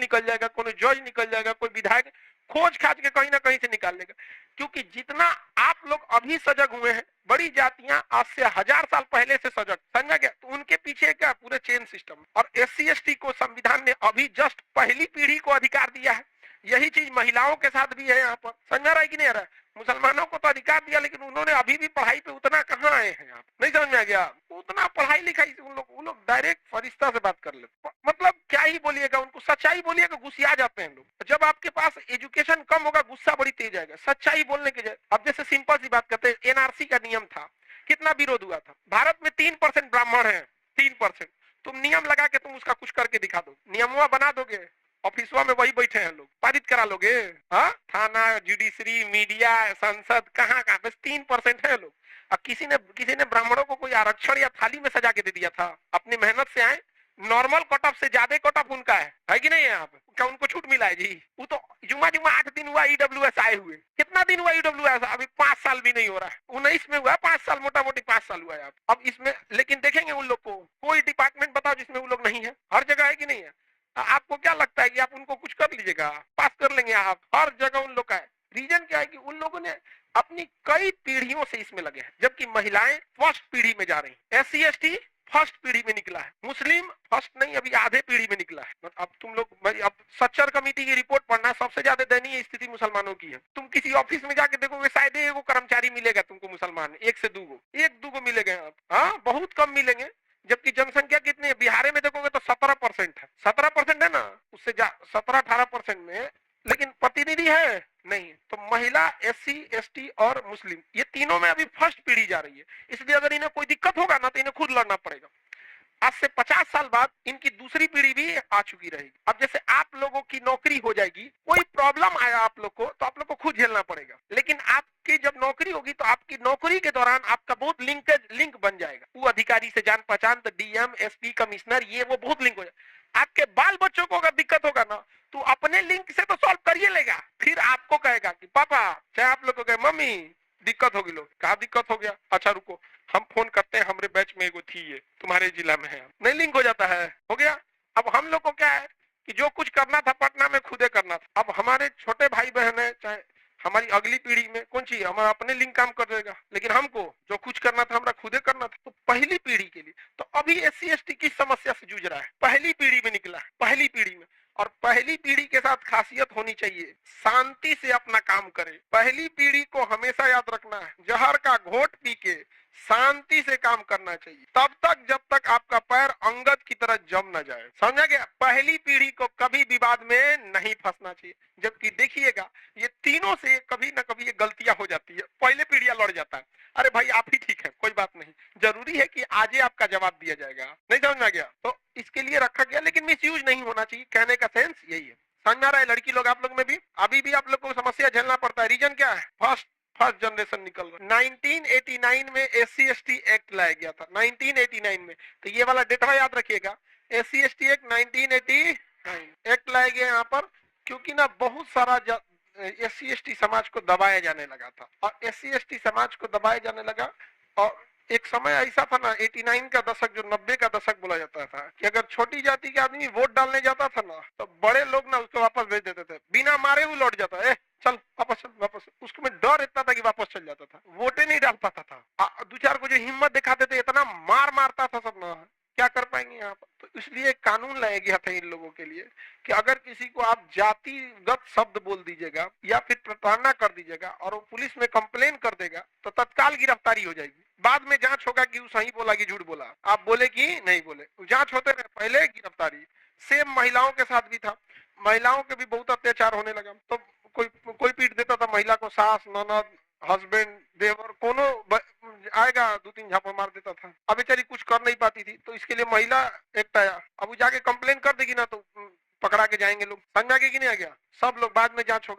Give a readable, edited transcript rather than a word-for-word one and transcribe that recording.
निकल जाएगा, कोई जज निकल जाएगा, कोई विधायक खोज खाज के कहीं ना कहीं से निकाल लेगा। क्योंकि जितना आप लोग अभी सजग हुए हैं, बड़ी जातियां आज से 1000 साल पहले से सजग, समझा गया? तो उनके पीछे क्या पूरे चेन सिस्टम। और SC ST को संविधान ने अभी जस्ट पहली पीढ़ी को अधिकार दिया है। यही चीज महिलाओं के साथ भी है यहाँ पर, समझा रहा है कि नहीं आ रहा है? मुसलमानों को तो अधिकार दिया, लेकिन उन्होंने अभी भी पढ़ाई पे उतना कहाँ आए हैं, आप नहीं समझ में आ गया? उतना पढ़ाई लिखाई से उन लोग डायरेक्ट फरिश्ता से बात कर लेते। मतलब क्या ही बोलिएगा, उनको सच्चाई बोलिएगा गुस्सिया जाते हैं लोग। जब आपके पास एजुकेशन कम होगा, गुस्सा बड़ी तेज आएगा सच्चाई बोलने के। अब जैसे सिंपल सी बात करते हैं, NRC का नियम था, कितना विरोध हुआ था? भारत में 3% ब्राह्मण है, 3%। तुम नियम लगा के तुम उसका कुछ करके दिखा दो, नियमवा बना दोगे, ऑफिसवा में वही बैठे हैं लोग, पारित करा लोगे? हाँ, थाना, जुडिशरी, मीडिया, संसद, कहाँ कहाँ, बस 3% है लोग। अब किसी ने ब्राह्मणों को कोई आरक्षण या थाली में सजा के दे दिया था? अपनी मेहनत से आए, नॉर्मल कट ऑफ से ज्यादा कट ऑफ उनका है कि नहीं है? आप क्या उनको छूट मिला है जी? वो तो जुमा 8 दिन हुआ EWS आए हुए, कितना दिन हुआ EWS? अभी 5 साल भी नहीं हो रहा है, 19 में हुआ 5 साल, मोटा मोटी 5 साल हुआ है। आप अब इसमें लेकिन देखेंगे उन लोग को, कोई डिपार्टमेंट बताओ जिसमें वो लोग नहीं है? हर जगह है कि नहीं है? आपको क्या लगता है कि आप उनको कुछ कर लीजिएगा, पास कर लेंगे? आप हर जगह उन लोग का है। रीजन क्या है कि उन लोगों ने अपनी कई पीढ़ियों से इसमें लगे हैं, जबकि महिलाएं फर्स्ट पीढ़ी में जा रही हैं। SC ST फर्स्ट पीढ़ी में निकला है, मुस्लिम फर्स्ट नहीं, अभी आधे पीढ़ी में निकला है। अब तुम लोग अब सच्चर कमेटी की रिपोर्ट पढ़ना, सबसे ज्यादा दयनीय स्थिति मुसलमानों की है। तुम किसी ऑफिस में जाके देखोगे, शायद एगो कर्मचारी मिलेगा तुमको मुसलमान, 1 से 2 एक दूगो मिलेंगे आप, हाँ बहुत कम मिलेंगे। जबकि जनसंख्या कितनी है? बिहार में देखोगे तो 17% है, 17% है ना, उससे 17-18% में, लेकिन प्रतिनिधि है नहीं। तो महिला, SC ST और मुस्लिम, ये तीनों में अभी फर्स्ट पीढ़ी जा रही है। इसलिए अगर इन्हें कोई दिक्कत होगा ना, तो इन्हें खुद लड़ना पड़ेगा। आज से 50 साल बाद इनकी दूसरी पीढ़ी भी आ चुकी रहेगी। अब जैसे आप लोगों की नौकरी हो जाएगी, कोई प्रॉब्लम आया आप लोग को, तो आप लोग को खुद झेलना पड़ेगा। लेकिन आपकी जब नौकरी होगी, तो आपकी नौकरी के दौरान आपका बहुत लिंक बन जाएगा, वो अधिकारी से जान पहचान, तो DM SP कमिश्नर, ये वो बहुत लिंक हो जाएगा। आपके बाल बच्चों को अगर दिक्कत होगा ना, तो अपने लिंक से तो सॉल्व करिए लेगा, फिर आपको कहेगा कि पापा, चाहे आप लोग को कहे मम्मी दिक्कत होगी, लोग कहा दिक्कत हो गया, अच्छा रुको हम फोन करते हैं, हमारे बैच में एगो थी, ये तुम्हारे जिला में है, नहीं लिंक हो जाता है, हो गया। अब हम लोग को क्या है कि जो कुछ करना था पटना में खुदे करना था। अब हमारे छोटे भाई बहन है, चाहे हमारी अगली पीढ़ी में कौन सी, हमारा अपने लिंक काम कर देगा, लेकिन हमको जो कुछ करना था हमारा खुदे करना था। तो पहली पीढ़ी के लिए तो अभी SC ST किस समस्या से जूझ रहा है? पहली पीढ़ी में निकला है, पहली पीढ़ी में। और पहली पीढ़ी के साथ खासियत होनी चाहिए, शांति से अपना काम करे। पहली पीढ़ी को हमेशा याद रखना है, जहर का घोट पी के शांति से काम करना चाहिए, तब तक जब तक आपका पैर अंगद की तरह जम न जाए, समझा गया? पहली पीढ़ी को कभी विवाद में नहीं फंसना चाहिए। जबकि देखिएगा, ये तीनों से कभी ना कभी ये गलतियां हो जाती है, पहले पीढ़ियां लड़ जाता है, अरे भाई आप ही ठीक है, कोई बात नहीं, जरूरी है कि आज ही आपका जवाब दिया जाएगा, नहीं समझ में आ गया? तो इसके लिए रखा गया, लेकिन मिसयूज नहीं होना चाहिए, कहने का सेंस यही है। समझ में आ रहा है? लड़की लोग, आप लोग में भी अभी भी आप लोग को समस्या झेलना पड़ता है। रीजन क्या है? फर्स्ट जनरेशन निकल रहा। 1989 में SC ST एक्ट लाया गया था, 1989 में, तो ये वाला डेटा याद रखिएगा, SC ST एक्ट 1989 एक्ट लाया गया यहाँ पर, क्योंकि ना बहुत सारा SC ST समाज को दबाया जाने लगा था। और SC ST समाज को दबाया जाने लगा, और एक समय ऐसा था ना, 89 का दशक, जो 90 का दशक बोला जाता था, कि अगर छोटी जाति के आदमी वोट डालने जाता था ना, तो बड़े लोग ना उसको वापस भेज देते थे, बिना मारे वो लौट जाता है, चल वापस चल वापस। उसको में डर इतना था कि वापस चल जाता था, वोटे नहीं डाल पाता था। 2-4 को जो हिम्मत दिखाते थे, इतना मार मारता था सब ना, क्या कर पाएंगे यहाँ पर? तो इसलिए एक कानून लाया गया था इन लोगों के लिए, कि अगर किसी को आप जातिगत शब्द बोल दीजिएगा या फिर प्रताड़ना कर दीजिएगा और वो पुलिस में कंप्लेन कर देगा, तो तत्काल गिरफ्तारी हो जाएगी। बाद में जांच होगा कि वो सही बोला कि झूठ बोला, आप बोले कि नहीं बोले, जांच होते रहे, पहले गिरफ्तारी। सेम महिलाओं के साथ भी था, महिलाओं के भी बहुत अत्याचार होने लगा। तो कोई पीट देता था महिला को, सास, ननद, हस्बैंड, देवर, कोनो आएगा 2-3 झापड़ मार देता था। अब बेचारी कुछ कर नहीं पाती थी, तो इसके लिए महिला एक्ट आया। अब वो जाके कंप्लेन कर देगी ना, तो पकड़ा के जाएंगे लोग। समझ में आ गया कि नहीं आ गया? सब लोग बाद में जांच होगा।